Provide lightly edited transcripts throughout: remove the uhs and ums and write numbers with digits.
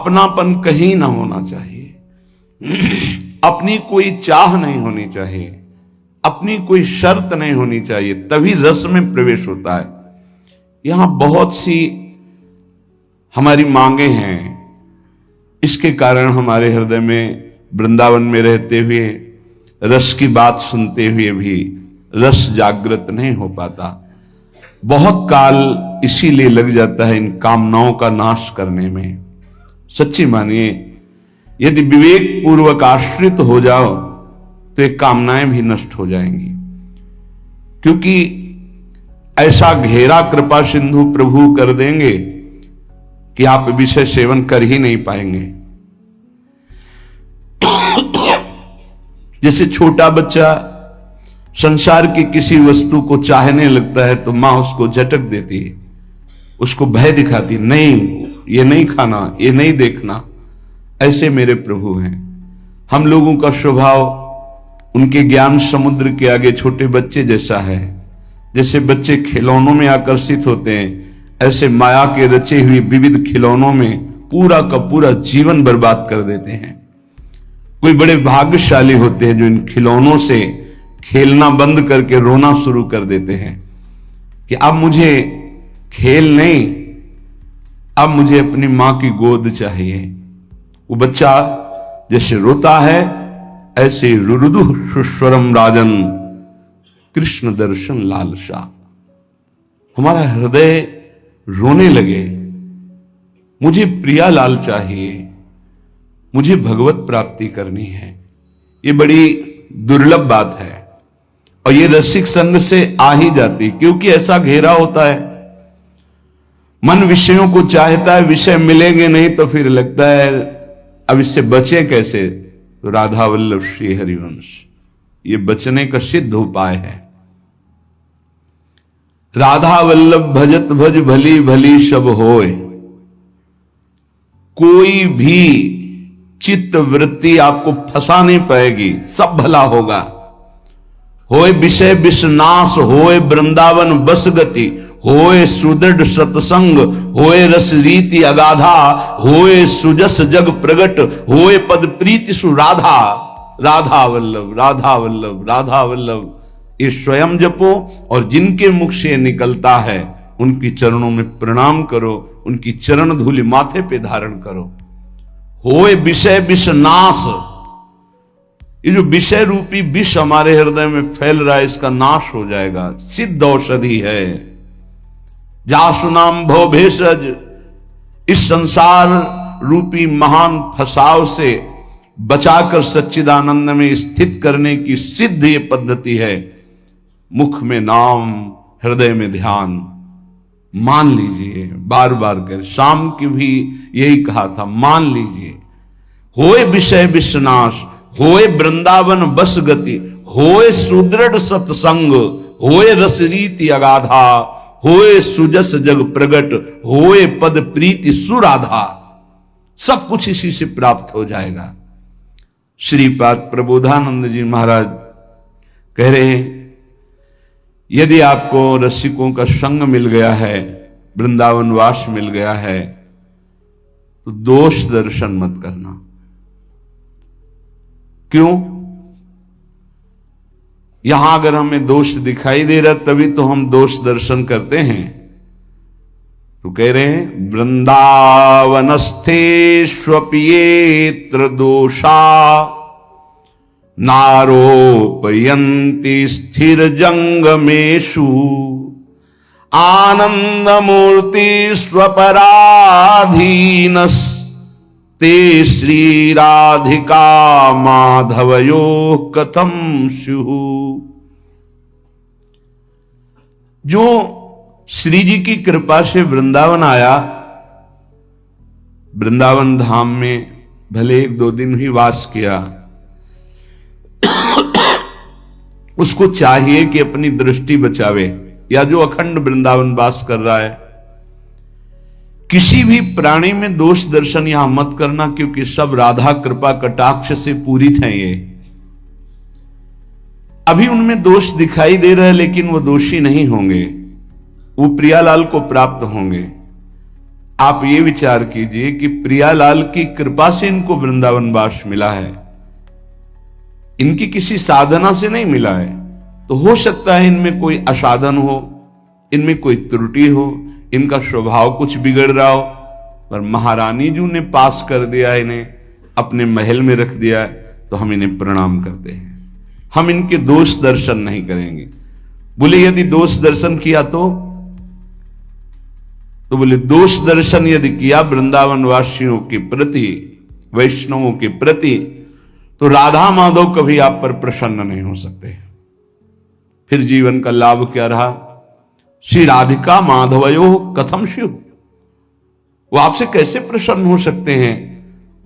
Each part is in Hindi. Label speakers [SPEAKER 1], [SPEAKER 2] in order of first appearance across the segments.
[SPEAKER 1] अपनापन कहीं ना होना चाहिए, अपनी कोई चाह नहीं होनी चाहिए, अपनी कोई शर्त नहीं होनी चाहिए, तभी रस में प्रवेश होता है। यहां बहुत सी हमारी मांगे हैं, इसके कारण हमारे हृदय में वृंदावन में रहते हुए रस की बात सुनते हुए भी रस जागृत नहीं हो पाता। बहुत काल इसीलिए लग जाता है इन कामनाओं का नाश करने में। सच्ची मानिए, यदि विवेक पूर्वक आश्रित हो जाओ तो ये कामनाएं भी नष्ट हो जाएंगी, क्योंकि ऐसा घेरा कृपा सिंधु प्रभु कर देंगे कि आप विषय सेवन कर ही नहीं पाएंगे। जैसे छोटा बच्चा संसार की किसी वस्तु को चाहने लगता है तो मां उसको झटक देती है, उसको भय दिखाती, नहीं ये नहीं खाना, ये नहीं देखना। ऐसे मेरे प्रभु हैं। हम लोगों का स्वभाव उनके ज्ञान समुद्र के आगे छोटे बच्चे जैसा है। जैसे बच्चे खिलौनों में आकर्षित होते हैं, ऐसे माया के रचे हुए विविध खिलौनों में पूरा का पूरा जीवन बर्बाद कर देते हैं। कोई बड़े भाग्यशाली होते हैं जो इन खिलौनों से खेलना बंद करके रोना शुरू कर देते हैं कि अब मुझे खेल नहीं, अब मुझे अपनी मां की गोद चाहिए। वो बच्चा जैसे रोता है, ऐसे रुरुदु सुस्वरम राजन कृष्ण दर्शन लालसा। हमारा हृदय रोने लगे, मुझे प्रिया लाल चाहिए, मुझे भगवत प्राप्ति करनी है। ये बड़ी दुर्लभ बात है और ये रसिक संग से आ ही जाती, क्योंकि ऐसा घेरा होता है। मन विषयों को चाहता है, विषय मिलेंगे नहीं तो फिर लगता है अब इससे बचे कैसे। तो राधा वल्लभ श्री हरिवंश ये बचने का सिद्ध उपाय है। राधा वल्लभ भजत भज भली भली सब होए। कोई भी चित्त वृत्ति आपको फंसा नहीं पाएगी, सब भला होगा। होए विषय विषनाश, होए वृंदावन बस गति, होए सुदृढ़ सत्संग, होए रस रीति अगाधा, होए सुजस जग प्रगट, होए पद प्रीति सुराधा। राधा वल्लभ राधा वल्लभ राधा वल्लभ ये स्वयं जपो और जिनके मुख से निकलता है उनकी चरणों में प्रणाम करो, उनकी चरण धूलि माथे पे धारण करो। होए विषय विषनाश, ये जो विषय रूपी विष हमारे हृदय में फैल रहा है इसका नाश हो जाएगा। सिद्ध औषधि है। जासु नाम भव भेषज, इस संसार रूपी महान फसाव से बचाकर सच्चिदानंद में स्थित करने की सिद्ध ये पद्धति है। मुख में नाम, हृदय में ध्यान। मान लीजिए, बार बार कर, शाम की भी यही कहा था, मान लीजिए। होए विषय विषनाश, होए वृंदावन बस गति, होए सुदृढ़ सत्संग, होए रस रीति अगाधा, होए सुजस जग प्रगट, होए पद प्रीति सुराधा। सब कुछ इसी से प्राप्त हो जाएगा। श्रीपाद प्रबोधानंद जी महाराज कह रहे हैं, यदि आपको रसिकों का संग मिल गया है, वृंदावन वास मिल गया है, तो दोष दर्शन मत करना। क्यों? यहां अगर हमें दोष दिखाई दे रहा तभी तो हम दोष दर्शन करते हैं। तो कह रहे हैं, वृंदावनस्थेष्वप्येत्र दोषा नारोपयन्ति स्थिर जंगमेषु आनंदमूर्ति स्वपराधीनस ते श्री राधिका माधवयो कथम स्युः। जो श्री जी की कृपा से वृंदावन आया, वृंदावन धाम में भले 1-2 दिन ही वास किया, उसको चाहिए कि अपनी दृष्टि बचावे, या जो अखंड वृंदावन वास कर रहा है, किसी भी प्राणी में दोष दर्शन यहां मत करना, क्योंकि सब राधा कृपा कटाक्ष से पूरित हैं। ये अभी उनमें दोष दिखाई दे रहा है, लेकिन वो दोषी नहीं होंगे, वो प्रियालाल को प्राप्त होंगे। आप ये विचार कीजिए कि प्रियालाल की कृपा से इनको वृंदावन वास मिला है, इनकी किसी साधना से नहीं मिला है। तो हो सकता है इनमें कोई असाधन हो, इनमें कोई त्रुटि हो, इनका स्वभाव कुछ बिगड़ रहा हो, पर महारानी जी ने पास कर दिया, इन्हें अपने महल में रख दिया, तो हम इन्हें प्रणाम करते हैं। हम इनके दोष दर्शन नहीं करेंगे। बोले यदि दोष दर्शन किया तो बोले दोष दर्शन यदि किया वृंदावन वासियों के प्रति, वैष्णवों के प्रति, तो राधा माधव कभी आप पर प्रसन्न नहीं हो सकते। फिर जीवन का लाभ क्या रहा? श्री राधिका माधवयो कथम शिव, वो आपसे कैसे प्रसन्न हो सकते हैं?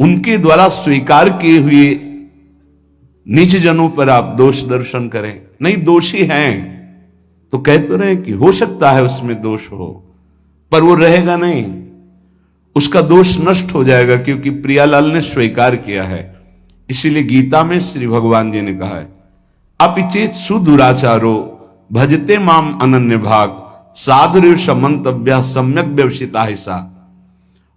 [SPEAKER 1] उनके द्वारा स्वीकार किए हुए नीच जनों पर आप दोष दर्शन करें। नहीं, दोषी हैं तो कहते रहे कि हो सकता है उसमें दोष हो, पर वो रहेगा नहीं, उसका दोष नष्ट हो जाएगा, क्योंकि प्रियालाल ने स्वीकार किया है। इसीलिए गीता में श्री भगवान जी ने कहा है, अपिचेत सुदुराचारो भजते माम अनन्य भाग साधुर्य समंतव्य सम्यक व्यवसिता हिसा।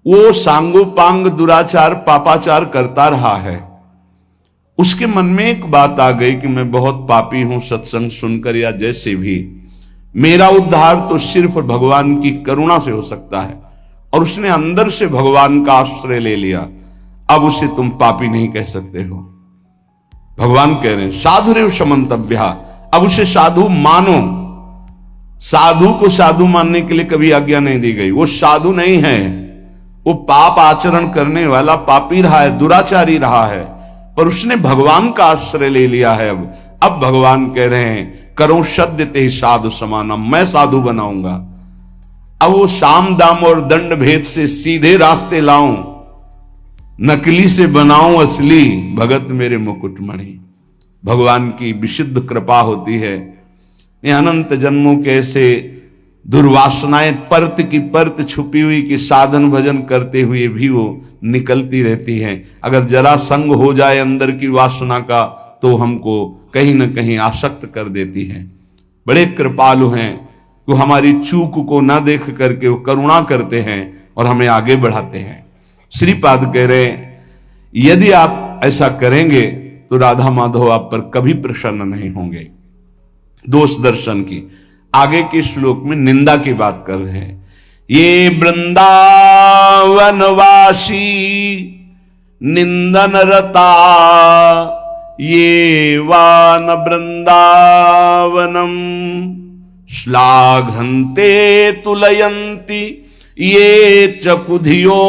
[SPEAKER 1] वो सांगोपांग दुराचार पापाचार करता रहा है, उसके मन में एक बात आ गई कि मैं बहुत पापी हूं, सत्संग सुनकर या जैसे भी, मेरा उद्धार तो सिर्फ भगवान की करुणा से हो सकता है, और उसने अंदर से भगवान का आश्रय ले लिया। अब उसे तुम पापी नहीं कह सकते हो। भगवान कह रहे हैं साधुरेव समंतव्य, अब उसे साधु मानो। साधु को साधु मानने के लिए कभी आज्ञा नहीं दी गई। वो साधु नहीं है, वो पाप आचरण करने वाला पापी रहा है, दुराचारी रहा है, पर उसने भगवान का आश्रय ले लिया है। अब भगवान कह रहे हैं करो सद्य ते साधु समानम, मैं साधु बनाऊंगा। अब वो साम दाम और दंड भेद से सीधे रास्ते लाऊं, नकली से बनाऊं असली, भगत मेरे मुकुटमणि। भगवान की विशुद्ध कृपा होती है। ये अनंत जन्मों के ऐसे दुर्वासनाएं परत की परत छुपी हुई कि साधन भजन करते हुए भी वो निकलती रहती हैं। अगर जरा संग हो जाए अंदर की वासना का, तो हमको कहीं ना कहीं आसक्त कर देती है। बड़े कृपालु हैं, वो हमारी चूक को ना देख करके वो करुणा करते हैं और हमें आगे बढ़ाते हैं। श्रीपाद कह रहे हैं यदि आप ऐसा करेंगे तो राधा माधव आप पर कभी प्रसन्न नहीं होंगे। दोष दर्शन की आगे के श्लोक में निंदा की बात कर रहे हैं। ये वृंदावनवासी निंदन रता, ये वान वृंदावनम श्लाघन्ते तुलयन्ति, ये चकुधियो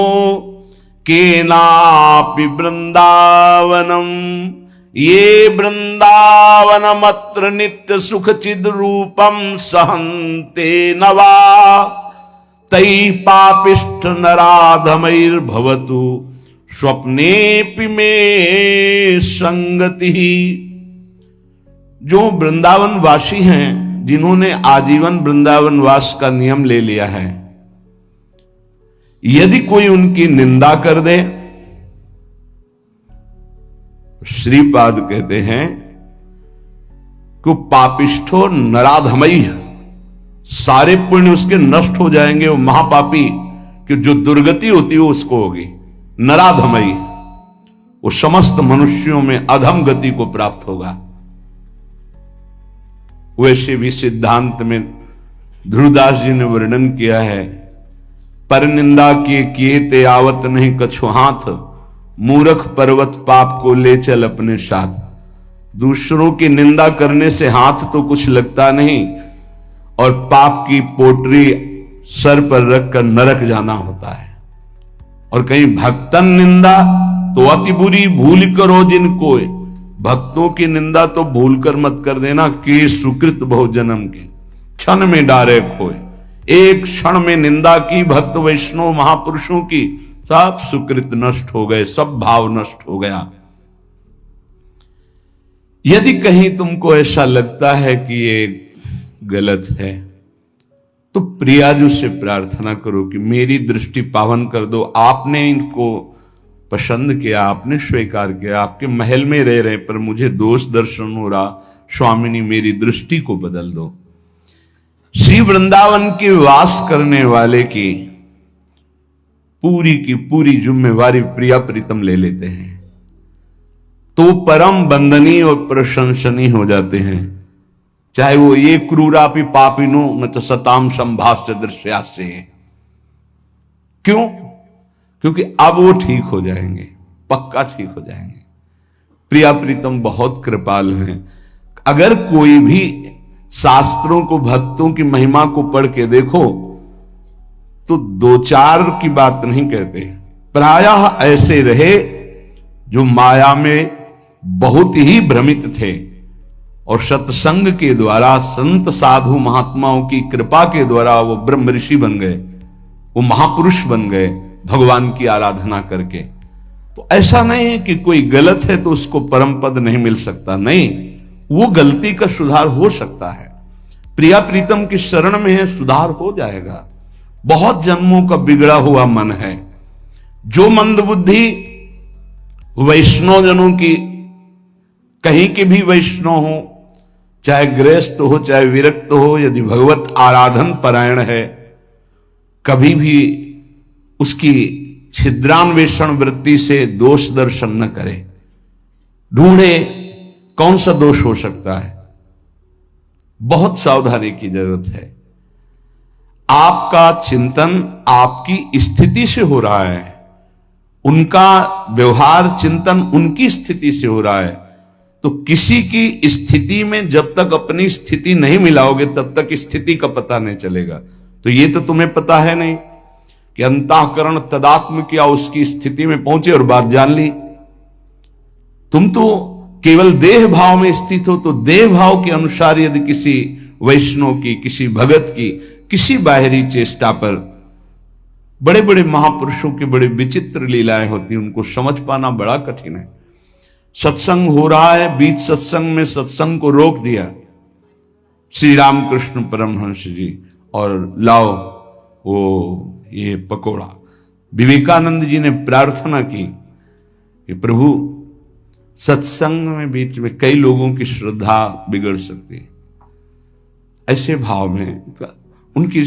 [SPEAKER 1] केनापि वृंदावनम, ये वृंदावनमत्र नित्य सुख चिद रूपम सहन्ते नवा, तै पापिष्ठ नराधमैर्भवतु स्वप्नेपि में संगति। जो वृंदावन वासी हैं, जिन्होंने आजीवन वृंदावन वास का नियम ले लिया है, यदि कोई उनकी निंदा कर दे, श्रीपाद कहते हैं कि पापिष्ठो नराधमई, सारे पुण्य उसके नष्ट हो जाएंगे। वो महापापी कि जो दुर्गति होती है उसको होगी। नराधमई, वो समस्त मनुष्यों में अधम गति को प्राप्त होगा। वैसे भी सिद्धांत में ध्रुवदास जी ने वर्णन किया है, पर निंदा किए ते आवत नहीं कछु हाथ, मूर्ख पर्वत पाप को ले चल अपने साथ। दूसरों की निंदा करने से हाथ तो कुछ लगता नहीं, और पाप की पोटरी सर पर रखकर नरक जाना होता है। और कहीं भक्तन निंदा तो अति बुरी, भूल करो जिनको। भक्तों की निंदा तो भूल कर मत कर देना कि सुकृत बहु जन्म के, क्षण में डारे खोए। एक क्षण में निंदा की भक्त वैष्णव महापुरुषों की, सब सुकृत नष्ट हो गए, सब भाव नष्ट हो गया। यदि कहीं तुमको ऐसा लगता है कि ये गलत है, तो प्रियाजू से प्रार्थना करो कि मेरी दृष्टि पावन कर दो। आपने इनको पसंद किया, आपने स्वीकार किया, आपके महल में रह रहे, पर मुझे दोष दर्शन हो रहा, स्वामिनी मेरी दृष्टि को बदल दो। श्री वृंदावन के वास करने वाले की पूरी की पूरी जिम्मेवारी प्रिया प्रीतम ले लेते हैं, तो परम बंदनीय और प्रशंसनीय हो जाते हैं। चाहे वो ये क्रूरापि पापिनो न तो सताम संभाष्य दृश्या से। क्यों? क्योंकि अब वो ठीक हो जाएंगे, पक्का ठीक हो जाएंगे। प्रिया प्रीतम बहुत कृपाल हैं। अगर कोई भी शास्त्रों को, भक्तों की महिमा को पढ़ के देखो तो दो चार की बात नहीं कहते, प्रायः ऐसे रहे जो माया में बहुत ही भ्रमित थे और सत्संग के द्वारा, संत साधु महात्माओं की कृपा के द्वारा वो ब्रह्म ऋषि बन गए, वो महापुरुष बन गए भगवान की आराधना करके। तो ऐसा नहीं है कि कोई गलत है तो उसको परम पद नहीं मिल सकता, नहीं, वो गलती का सुधार हो सकता है। प्रिया प्रीतम की शरण में है, सुधार हो जाएगा। बहुत जन्मों का बिगड़ा हुआ मन है। जो मंदबुद्धि वैष्णव जनों की, कहीं के भी वैष्णव हो, चाहे गृहस्थ हो चाहे विरक्त हो, यदि भगवत आराधन परायण है, कभी भी उसकी छिद्रान्वेषण वृत्ति से दोष दर्शन न करे। ढूंढे कौन सा दोष हो सकता है, बहुत सावधानी की जरूरत है। आपका चिंतन आपकी स्थिति से हो रहा है, उनका व्यवहार चिंतन उनकी स्थिति से हो रहा है। तो किसी की स्थिति में जब तक अपनी स्थिति नहीं मिलाओगे तब तक स्थिति का पता नहीं चलेगा। तो ये तो तुम्हें पता है नहीं कि अंतःकरण तदात्म किया, उसकी स्थिति में पहुंचे और बात जान ली। तुम तो केवल देह भाव में स्थित हो, तो देह भाव के अनुसार यदि किसी वैष्णव की, किसी भगत की, किसी बाहरी चेष्टा पर, बड़े बड़े महापुरुषों की बड़े विचित्र लीलाएं होती हैं, उनको समझ पाना बड़ा कठिन है। सत्संग हो रहा है, बीच सत्संग में सत्संग को रोक दिया श्री रामकृष्ण परमहंस जी, और लाओ वो ये पकोड़ा। विवेकानंद जी ने प्रार्थना की कि प्रभु, सत्संग में बीच में कई लोगों की श्रद्धा बिगड़ सकती है। ऐसे भाव में उनकी,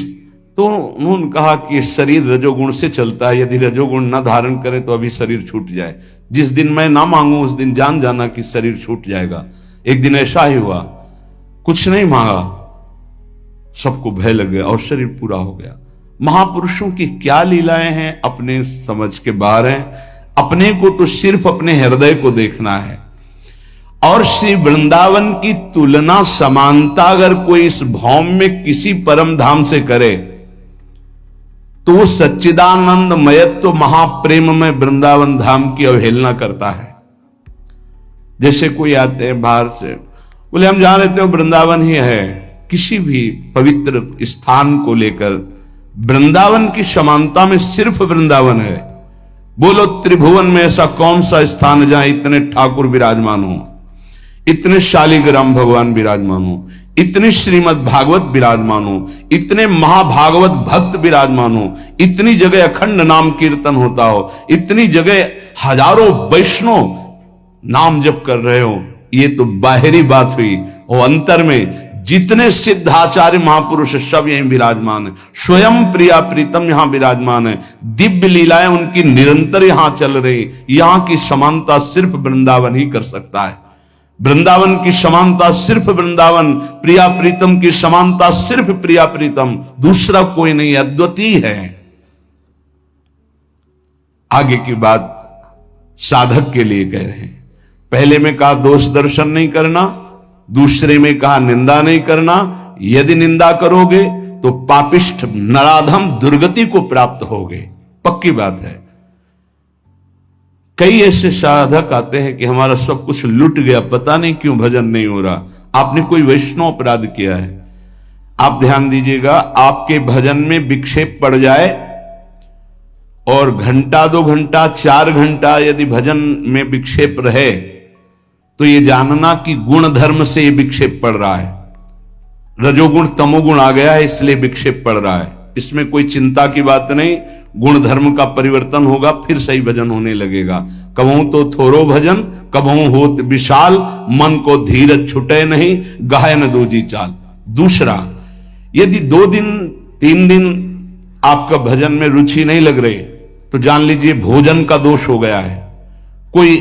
[SPEAKER 1] तो उन्होंने कहा कि शरीर रजोगुण से चलता है, यदि रजोगुण न धारण करे तो अभी शरीर छूट जाए। जिस दिन मैं ना मांगू उस दिन जान जाना कि शरीर छूट जाएगा। एक दिन ऐसा ही हुआ, कुछ नहीं मांगा, सबको भय लग गया और शरीर पूरा हो गया। महापुरुषों की क्या लीलाएं हैं, अपने समझ के बाहर हैं। अपने को तो सिर्फ अपने हृदय को देखना है। और श्री वृंदावन की तुलना, समानता अगर कोई इस भौम में किसी परम धाम से करे तो वो सच्चिदानंद मयत्व महाप्रेम में वृंदावन धाम की अवहेलना करता है। जैसे कोई आते हैं बाहर से, बोले हम जान लेते हो वृंदावन ही है। किसी भी पवित्र स्थान को लेकर वृंदावन की समानता में सिर्फ वृंदावन है। बोलो त्रिभुवन में ऐसा कौन सा स्थान जहां इतने ठाकुर विराजमान हो, इतने शालिग्राम भगवान विराजमान हो, इतने श्रीमद् भागवत विराजमान हो, इतने महाभागवत भक्त विराजमान हो, इतनी जगह अखंड नाम कीर्तन होता हो, इतनी जगह हजारों वैष्णव नाम जप कर रहे हो। ये तो बाहरी बात हुई, और अंतर में जितने सिद्धाचार्य महापुरुष सब यहीं विराजमान है। स्वयं प्रिया प्रीतम यहां विराजमान है। दिव्य लीलाएं उनकी निरंतर यहां चल रही। यहां की समानता सिर्फ वृंदावन ही कर सकता है। वृंदावन की समानता सिर्फ वृंदावन, प्रिया प्रीतम की समानता सिर्फ प्रिया प्रीतम, दूसरा कोई नहीं, अद्वितीय है। आगे की बात साधक के लिए कह रहे हैं। पहले में कहा दोष दर्शन नहीं करना, दूसरे में कहा निंदा नहीं करना। यदि निंदा करोगे तो पापिष्ठ नराधम दुर्गति को प्राप्त होगे, पक्की बात है। कई ऐसे साधक आते हैं कि हमारा सब कुछ लुट गया, पता नहीं क्यों भजन नहीं हो रहा। आपने कोई वैष्णव अपराध किया है। आप ध्यान दीजिएगा, आपके भजन में विक्षेप पड़ जाए और घंटा 2 घंटा 4 घंटा यदि भजन में विक्षेप रहे तो ये जानना कि गुण धर्म से ये विक्षेप पड़ रहा है। रजोगुण तमोगुण आ गया है इसलिए विक्षेप पड़ रहा है। इसमें कोई चिंता की बात नहीं, गुण धर्म का परिवर्तन होगा, फिर सही भजन होने लगेगा। कबहू तो थोरो भजन कबहू होत विशाल, मन को धीरज छुटे नहीं, गाय न दूजी चाल। दूसरा, यदि 2 दिन 3 दिन आपका भजन में रुचि नहीं लग रही, तो जान लीजिए भोजन का दोष हो गया है। कोई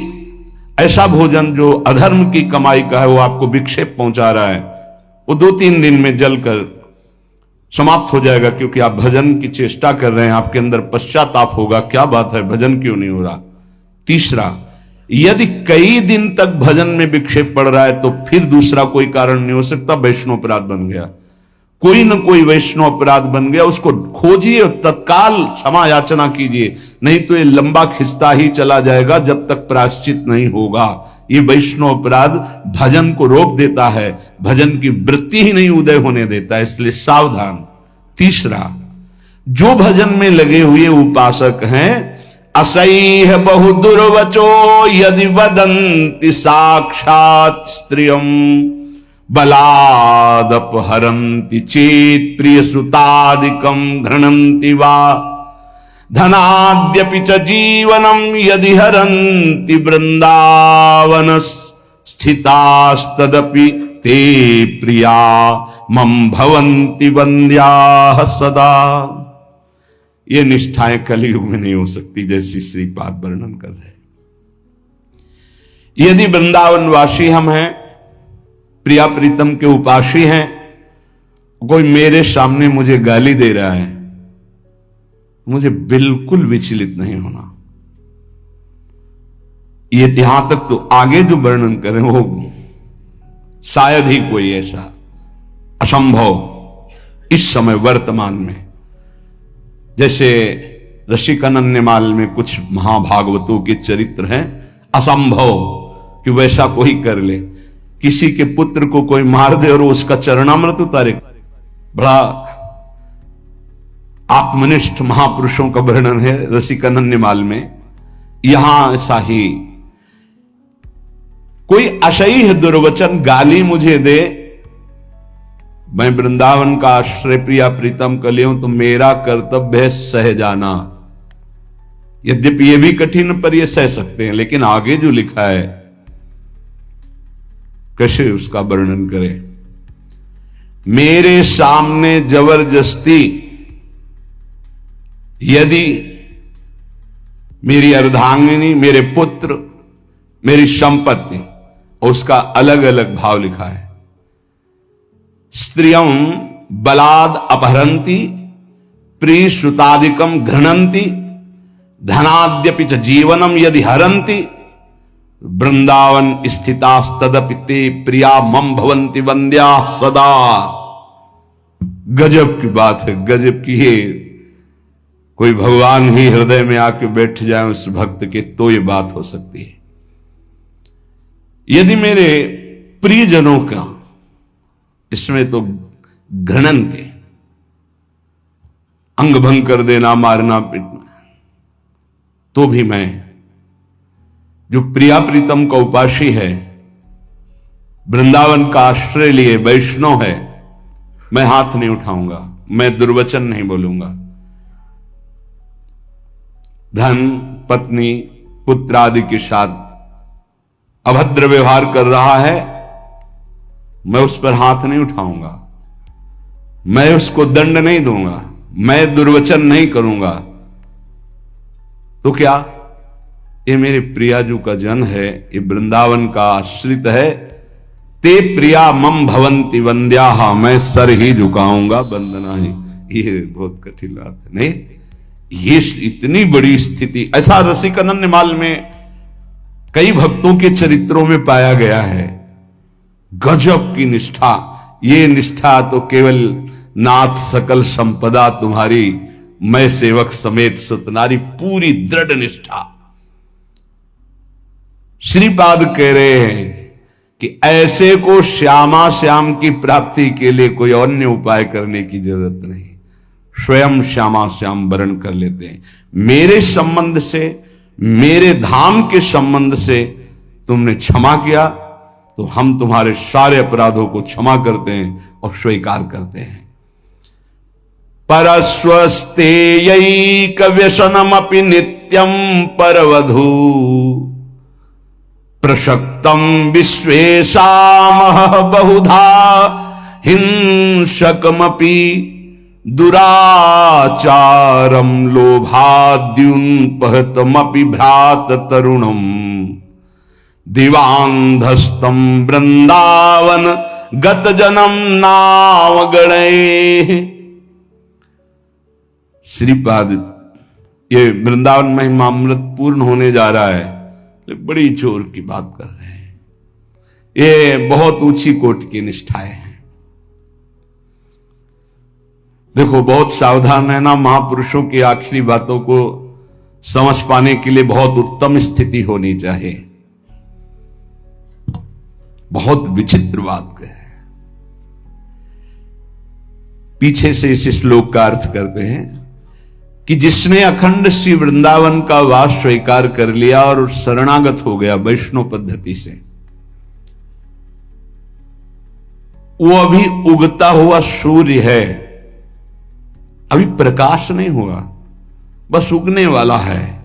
[SPEAKER 1] ऐसा भोजन जो अधर्म की कमाई का है, वो आपको विक्षेप पहुंचा रहा है, वो 2-3 दिन में जलकर समाप्त हो जाएगा, क्योंकि आप भजन की चेष्टा कर रहे हैं, आपके अंदर पश्चाताप होगा, क्या बात है भजन क्यों नहीं हो रहा। तीसरा, यदि कई दिन तक भजन में विक्षेप पड़ रहा है तो फिर दूसरा कोई कारण नहीं हो सकता, वैष्णव अपराध बन गया। कोई न कोई वैष्णव अपराध बन गया, उसको खोजिए और तत्काल क्षमा याचना कीजिए, नहीं तो ये लंबा खिंचता ही चला जाएगा जब तक प्रायश्चित नहीं होगा। ये वैष्णव अपराध भजन को रोक देता है, भजन की वृत्ति ही नहीं उदय होने देता है, इसलिए सावधान। तीसरा, जो भजन में लगे हुए उपासक हैं, असह्य बहु दुर्वचो यदि वदन्ति साक्षात स्त्रियम बलादपहरन्ति चेत प्रिय सुतादिकम घृणन्ति वा धनाद्यपि च जीवनम यदि हरन्ति वृंदावन स्थितास्तदपि ते प्रिया मम भवन्ति वन्द्याः सदा। ये निष्ठाएं कलयुग में नहीं हो सकती, जैसी श्रीपाद वर्णन कर रहे हैं। यदि वृंदावनवासी हम हैं, प्रिया प्रीतम के उपासी हैं, कोई मेरे सामने मुझे गाली दे रहा है, मुझे बिल्कुल विचलित नहीं होना। ये यहां तक तो आगे जो वर्णन करें वो शायद ही कोई ऐसा असंभव इस समय वर्तमान में, जैसे रसिकानन्यमाल में कुछ महाभागवतों के चरित्र हैं, असंभव कि वैसा कोई कर ले। किसी के पुत्र को कोई मार दे और उसका चरणामृत उतारे। बड़ा आत्मनिष्ठ महापुरुषों का वर्णन है रसिकानन्यमाल में। यहां ऐसा ही कोई असह्य दुर्वचन गाली मुझे दे, मैं वृंदावन का आश्रय प्रिया प्रीतम कर लियूं तो मेरा कर्तव्य है सह जाना। यद्यपि ये भी कठिन, पर ये सह सकते हैं। लेकिन आगे जो लिखा है कैसे उसका वर्णन करें। मेरे सामने जबरदस्ती यदि मेरी अर्धांगिनी, मेरे पुत्र, मेरी संपत्ति, और उसका अलग अलग भाव लिखा है, स्त्रियं बलाद अपहरन्ति प्रिय श्रुतादिकम घृणन्ति धनाद्यपि च जीवनम यदि हरन्ति वृंदावन स्थितास्तदपि ते प्रिया मम भवन्ति वन्द्या सदा। गजब की बात है, गजब की है। कोई भगवान ही हृदय में आके बैठ जाए उस भक्त के, तो ये बात हो सकती है। यदि मेरे प्रियजनों का, इसमें तो घृणन थे, अंग भंग कर देना, मारना पीटना, तो भी मैं जो प्रिया प्रीतम का उपासी है, वृंदावन का आश्रय लिए वैष्णव है, मैं हाथ नहीं उठाऊंगा, मैं दुर्वचन नहीं बोलूंगा। धन, पत्नी, पुत्र आदि के साथ अभद्र व्यवहार कर रहा है, मैं उस पर हाथ नहीं उठाऊंगा, मैं उसको दंड नहीं दूंगा, मैं दुर्वचन नहीं करूंगा। तो क्या ये मेरे प्रियाजू का जन है, ये वृंदावन का आश्रित है। ते प्रिया मम भवन्ति वन्द्याः, मैं सर ही झुकाऊंगा, वंदना ही। ये बहुत कठिन बात है नहीं, ये इतनी बड़ी स्थिति ऐसा रसिकानन्यमाल में कई भक्तों के चरित्रों में पाया गया है। गजब की निष्ठा। ये निष्ठा तो केवल नाथ सकल संपदा तुम्हारी, मैं सेवक समेत सतनारी, पूरी दृढ़ निष्ठा। श्रीपाद कह रहे हैं कि ऐसे को श्यामा श्याम की प्राप्ति के लिए कोई अन्य उपाय करने की जरूरत नहीं, स्वयं श्यामा श्याम वर्ण कर लेते हैं। मेरे संबंध से, मेरे धाम के संबंध से तुमने क्षमा किया तो हम तुम्हारे सारे अपराधों को क्षमा करते हैं और स्वीकार करते हैं। परस्वस्तेयैक व्यसनमपि नित्यं परवधू प्रशक्तम विश्वेशामः बहुधा हिंसकमपि दुराचारम लोभाद्युन्पहतमपि भ्रात तरुणम दिवांधस्तम वृंदावन गत जन्म नाम गणे। श्रीपाद ये वृंदावन महिमामृत पूर्ण होने जा रहा है, बड़ी जोर की बात कर रहे हैं। ये बहुत ऊंची कोटि की निष्ठाएं हैं। देखो बहुत सावधान रहना, महापुरुषों की आखिरी बातों को समझ पाने के लिए बहुत उत्तम स्थिति होनी चाहिए। बहुत विचित्र बात है। पीछे से इस श्लोक का अर्थ करते हैं कि जिसने अखंड श्री वृंदावन का वास स्वीकार कर लिया और शरणागत हो गया वैष्णव पद्धति से, वो अभी उगता हुआ सूर्य है, अभी प्रकाश नहीं हुआ, बस उगने वाला है।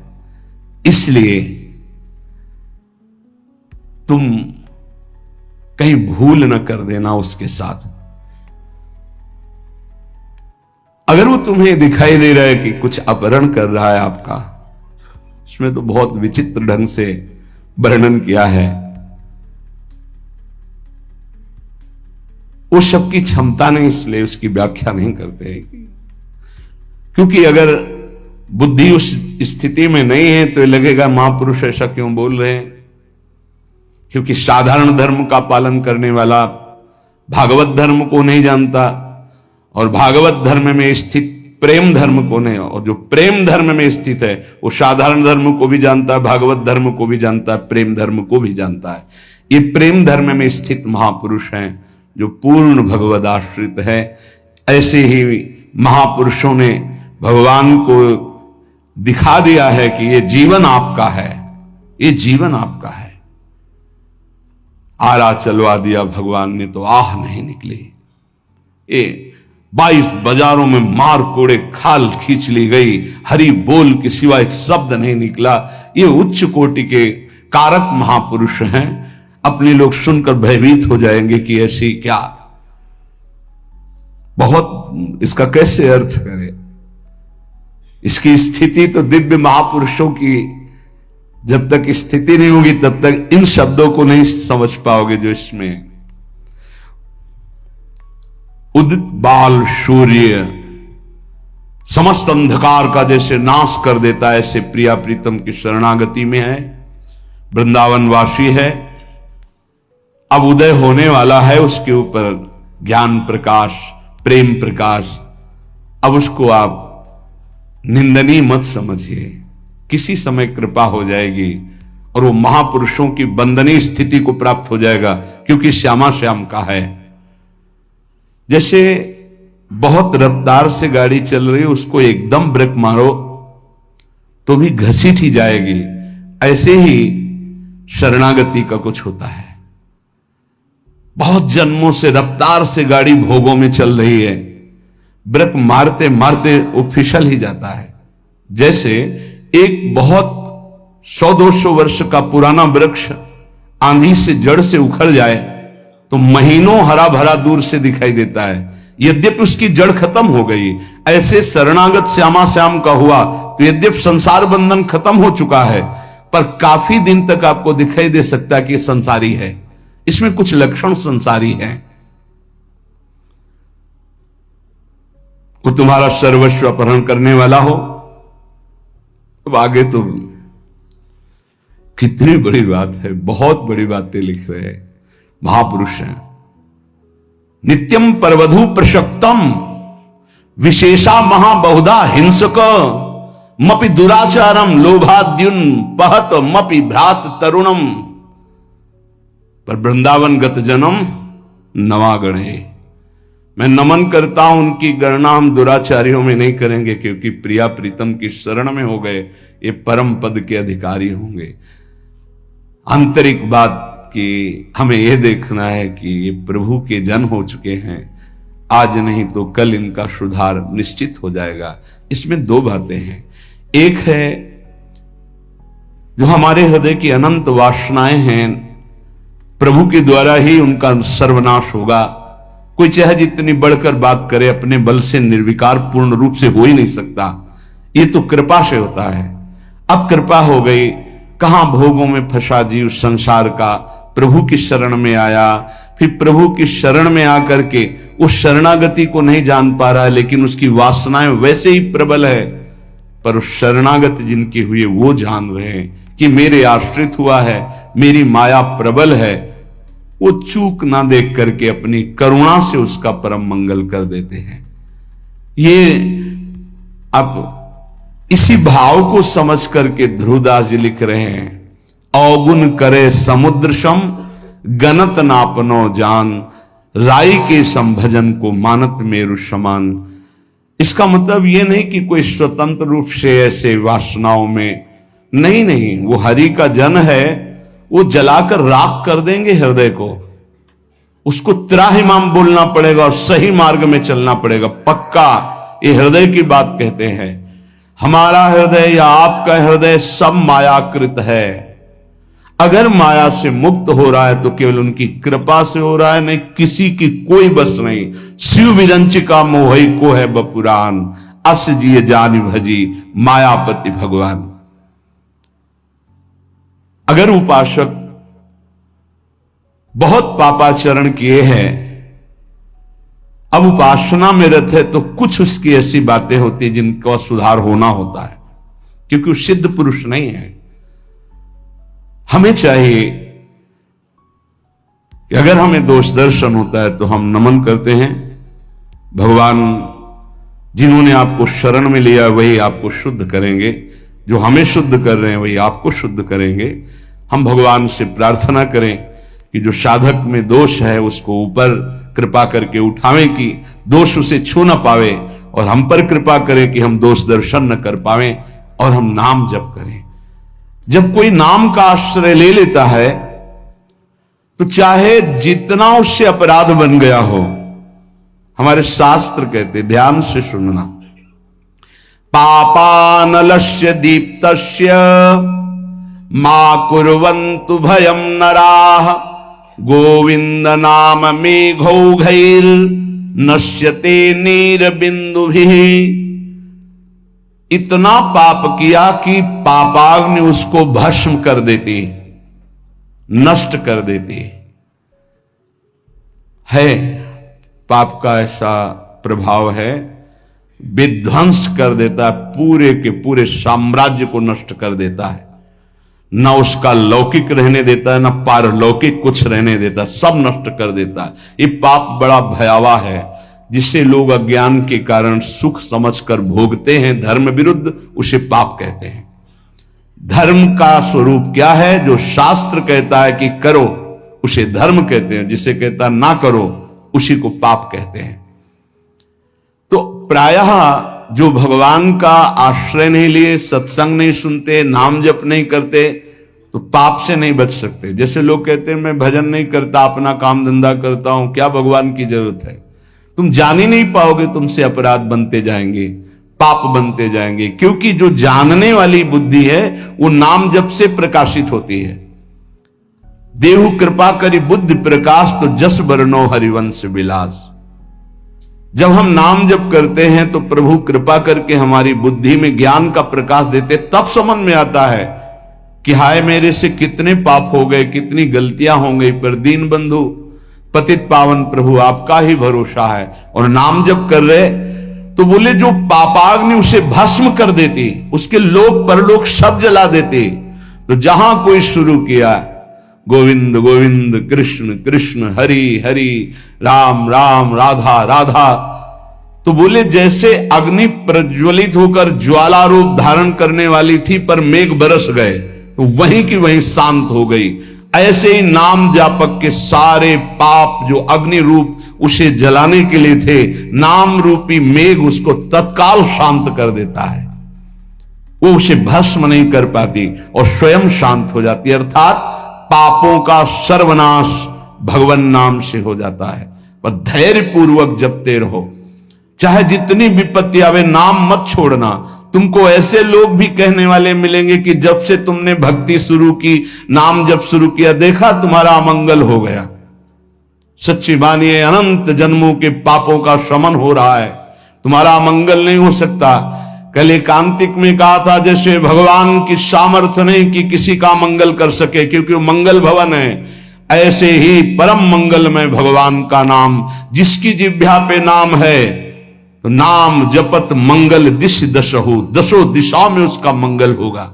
[SPEAKER 1] इसलिए तुम कहीं भूल न कर देना उसके साथ। अगर वो तुम्हें दिखाई दे रहा है कि कुछ अपहरण कर रहा है आपका, इसमें तो बहुत विचित्र ढंग से वर्णन किया है। उस शब्द की क्षमता नहीं, इसलिए उसकी व्याख्या नहीं करते हैं। क्योंकि अगर बुद्धि उस स्थिति में नहीं है तो लगेगा महापुरुष ऐसा क्यों बोल रहे हैं। क्योंकि साधारण धर्म का पालन करने वाला भागवत धर्म को नहीं जानता, और भागवत धर्म में स्थित प्रेम धर्म को नहीं, और जो प्रेम धर्म में स्थित है वो साधारण धर्म को भी जानता है, भागवत धर्म को भी जानता है, प्रेम धर्म को भी जानता है। ये प्रेम धर्म में स्थित महापुरुष हैं जो पूर्ण भगवद आश्रित है। ऐसे ही महापुरुषों ने भगवान को दिखा दिया है कि ये जीवन आपका है, ये जीवन आपका है। आरा चलवा दिया भगवान ने तो आह नहीं निकली। ये 22 बाजारों में मार कोड़े खाल खींच ली गई, हरि बोल के सिवा एक शब्द नहीं निकला। ये उच्च कोटि के कारक महापुरुष हैं। अपने लोग सुनकर भयभीत हो जाएंगे कि ऐसी क्या, बहुत इसका कैसे अर्थ करें। इसकी स्थिति तो दिव्य महापुरुषों की जब तक स्थिति नहीं होगी तब तक इन शब्दों को नहीं समझ पाओगे जो इसमें। उदित बाल सूर्य समस्त अंधकार का जैसे नाश कर देता है, ऐसे प्रिया प्रीतम की शरणागति में है, वृंदावन वासी है। अब उदय होने वाला है उसके ऊपर ज्ञान प्रकाश, प्रेम प्रकाश। अब उसको आप निंदनीय मत समझिए, किसी समय कृपा हो जाएगी और वो महापुरुषों की वंदनीय स्थिति को प्राप्त हो जाएगा, क्योंकि श्यामा श्याम का है। जैसे बहुत रफ्तार से गाड़ी चल रही है, उसको एकदम ब्रेक मारो तो भी घसीट ही जाएगी। ऐसे ही शरणागति का कुछ होता है। बहुत जन्मों से रफ्तार से गाड़ी भोगों में चल रही है, ब्रेक मारते मारते वो फिसल ही जाता है। जैसे एक बहुत 100-200 वर्ष का पुराना वृक्ष आंधी से जड़ से उखड़ जाए तो महीनों हरा भरा दूर से दिखाई देता है, यद्यपि उसकी जड़ खत्म हो गई। ऐसे शरणागत श्यामा श्याम का हुआ तो यद्यपि संसार बंधन खत्म हो चुका है, पर काफी दिन तक आपको दिखाई दे सकता है कि संसारी है, इसमें कुछ लक्षण संसारी है। वो तुम्हारा सर्वस्व अपहरण करने वाला हो, अब आगे तो कितनी बड़ी बात है, बहुत बड़ी बातें लिख रहे हैं महापुरुष हैं। नित्यम परवधु प्रशक्तम विशेषा महाबहुधा हिंसक मपि दुराचारम लोभाद्युन पहत मपि भ्रात तरुणम। पर वृंदावन गत जन्म नवागणे। मैं नमन करता हूं, उनकी गणना हम दुराचारियों में नहीं करेंगे, क्योंकि प्रिया प्रीतम की शरण में हो गए, ये परम पद के अधिकारी होंगे। आंतरिक बात कि हमें यह देखना है कि ये प्रभु के जन हो चुके हैं, आज नहीं तो कल इनका सुधार निश्चित हो जाएगा। इसमें दो बातें हैं। एक है जो हमारे हृदय की अनंत वासनाएं हैं, प्रभु के द्वारा ही उनका सर्वनाश होगा, कोई चाहे जितनी बढ़कर बात करे, अपने बल से निर्विकार पूर्ण रूप से हो ही नहीं सकता। ये तो कृपा से होता है। अब कृपा हो गई, कहां भोगों में फंसा जीव संसार का, प्रभु की शरण में आया। फिर प्रभु की शरण में आकर के उस शरणागति को नहीं जान पा रहा है, लेकिन उसकी वासनाएं वैसे ही प्रबल है। पर उस शरणागत जिनके हुए वो जान रहे हैं कि मेरे आश्रित हुआ है, मेरी माया प्रबल है। वो चूक ना देख करके अपनी करुणा से उसका परम मंगल कर देते हैं। ये अब इसी भाव को समझ करके ध्रुवदास जी लिख रहे हैं, अवगुण करे समुद्र सम गनत नापनो जान, राई के संभजन को मानत मेरु समान। इसका मतलब यह नहीं कि कोई स्वतंत्र रूप से ऐसे वासनाओं में नहीं, वो हरि का जन है, वो जलाकर राख कर देंगे हृदय को। उसको त्राहिमाम बोलना पड़ेगा और सही मार्ग में चलना पड़ेगा, पक्का। ये हृदय की बात कहते हैं। हमारा हृदय या आपका हृदय सब मायाकृत है। अगर माया से मुक्त हो रहा है तो केवल उनकी कृपा से हो रहा है, नहीं किसी की कोई बस नहीं। शिव विरंचिका मोहई को है बपुरान, अस जिये जानि भजी मायापति भगवान। अगर उपासक बहुत पापाचरण किए हैं, अब उपासना में रत है, तो कुछ उसकी ऐसी बातें होती हैं जिनका सुधार होना होता है, क्योंकि वो सिद्ध पुरुष नहीं है। हमें चाहिए कि अगर हमें दोष दर्शन होता है तो हम नमन करते हैं, भगवान जिन्होंने आपको शरण में लिया वही आपको शुद्ध करेंगे, जो हमें शुद्ध कर रहे हैं वही आपको शुद्ध करेंगे। हम भगवान से प्रार्थना करें कि जो साधक में दोष है उसको ऊपर कृपा करके उठावें कि दोष उसे छू न पावे, और हम पर कृपा करें कि हम दोष दर्शन न कर पावें, और हम नाम जप करें। जब कोई नाम का आश्रय ले लेता है तो चाहे जितना उससे अपराध बन गया हो, हमारे शास्त्र कहते, ध्यान से सुनना, पापानलस्य दीप्तस्य मा कुर्वन्तु भयं नराः, गोविंद नाम मेघौघैर् नश्यते नीरबिंदुभिः। इतना पाप किया कि पापाग्नि उसको भस्म कर देती, नष्ट कर देती है। पाप का ऐसा प्रभाव है, विध्वंस कर देता है, पूरे के पूरे साम्राज्य को नष्ट कर देता है। न उसका लौकिक रहने देता है, न पारलौकिक कुछ रहने देता, सब नष्ट कर देता है। ये पाप बड़ा भयावह है, जिसे लोग अज्ञान के कारण सुख समझकर भोगते हैं धर्म विरुद्ध, उसे पाप कहते हैं। धर्म का स्वरूप क्या है? जो शास्त्र कहता है कि करो उसे धर्म कहते हैं, जिसे कहता ना करो उसी को पाप कहते हैं। तो प्रायः जो भगवान का आश्रय नहीं लिए, सत्संग नहीं सुनते, नाम जप नहीं करते, तो पाप से नहीं बच सकते। जैसे लोग कहते हैं मैं भजन नहीं करता, अपना काम धंधा करता हूं, क्या भगवान की जरूरत है? तुम जान ही नहीं पाओगे, तुमसे अपराध बनते जाएंगे, पाप बनते जाएंगे, क्योंकि जो जानने वाली बुद्धि है वो नाम जप से प्रकाशित होती है। देहु कृपा करी बुद्धि प्रकाश, तो जस बरनो हरिवंश विलास। जब हम नाम जप करते हैं तो प्रभु कृपा करके हमारी बुद्धि में ज्ञान का प्रकाश देते, तब समझ में आता है कि हाय मेरे से कितने पाप हो गए, कितनी गलतियां हो गई, पर दीन बंधु पतित पावन प्रभु आपका ही भरोसा है। और नाम जप कर रहे तो बोले जो पापाग्नि उसे भस्म कर देती, उसके लोक परलोक सब जला देती। तो जहां कोई शुरू किया गोविंद गोविंद कृष्ण कृष्ण हरि हरि राम राम राधा राधा, तो बोले जैसे अग्नि प्रज्वलित होकर ज्वाला रूप धारण करने वाली थी पर मेघ बरस गए तो वहीं की वहीं शांत हो गई। ऐसे ही नाम जापक के सारे पाप जो अग्नि रूप उसे जलाने के लिए थे, नाम रूपी मेघ उसको तत्काल शांत कर देता है। वो उसे भस्म नहीं कर पाती और स्वयं शांत हो जाती, अर्थात पापों का सर्वनाश भगवान नाम से हो जाता है। पर धैर्य पूर्वक जपते रहो, चाहे जितनी विपत्ति आवे, नाम मत छोड़ना। तुमको ऐसे लोग भी कहने वाले मिलेंगे कि जब से तुमने भक्ति शुरू की, नाम जब शुरू किया, देखा तुम्हारा अमंगल हो गया। सच्ची मानिए, अनंत जन्मों के पापों का शमन हो रहा है, तुम्हारा मंगल नहीं हो सकता। कल एकांतिक में कहा था, जैसे भगवान की सामर्थ्य नहीं कि किसी का मंगल कर सके क्योंकि वो मंगल भवन है, ऐसे ही परम मंगल में भगवान का नाम, जिसकी जिह्वा पे नाम है तो नाम जपत मंगल दिश दशहु, दसों दिशा में उसका मंगल होगा।